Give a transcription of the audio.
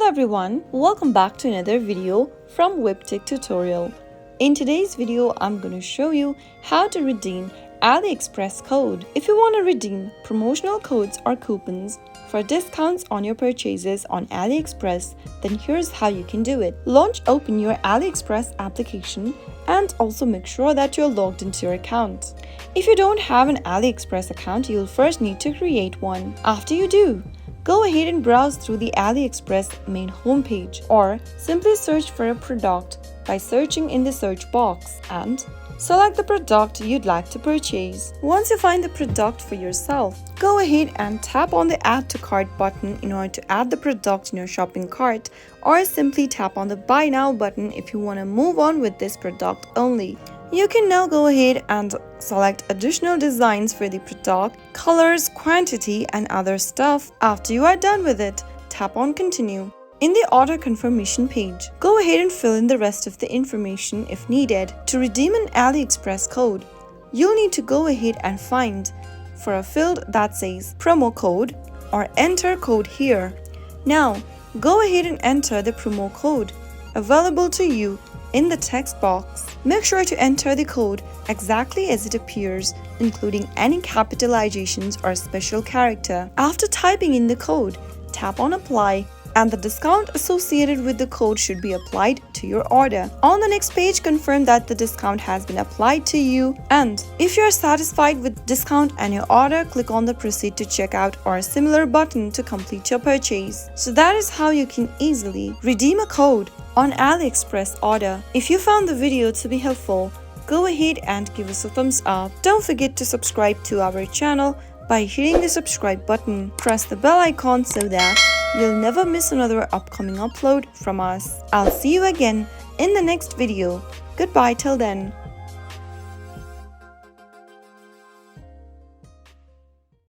Hello everyone, welcome back to another video from Webtech Tutorial. In today's video, I'm going to show you how to redeem AliExpress code. If you want to redeem promotional codes or coupons for discounts on your purchases on AliExpress, then here's how you can do it. Open your AliExpress application and also make sure that you're logged into your account. If you don't have an AliExpress account, you'll first need to create one. After you do, go ahead and browse through the AliExpress main homepage, or simply search for a product by searching in the search box and select the product you'd like to purchase. Once you find the product for yourself, go ahead and tap on the Add to Cart button in order to add the product in your shopping cart, or simply tap on the Buy Now button if you want to move on with this product only. You can now go ahead and select additional designs for the product, colors, quantity, and other stuff. After you are done with it, tap on Continue. In the order confirmation page, go ahead and fill in the rest of the information if needed. To redeem an AliExpress code, you'll need to go ahead and find for a field that says promo code or enter code here. Now, go ahead and enter the promo code available to you in the text box. Make sure to enter the code exactly as it appears, including any capitalizations or special character. After typing in the code, tap on Apply, and the discount associated with the code should be applied to your order. On the next page, confirm that the discount has been applied to you, and if you are satisfied with discount and your order, click on the Proceed to Checkout or a similar button to complete your purchase. So that is how you can easily redeem a code on AliExpress order. If you found the video to be helpful, go ahead and give us a thumbs up. Don't forget to subscribe to our channel by hitting the subscribe button. Press the bell icon so that you'll never miss another upcoming upload from us. I'll see you again in the next video. Goodbye till then.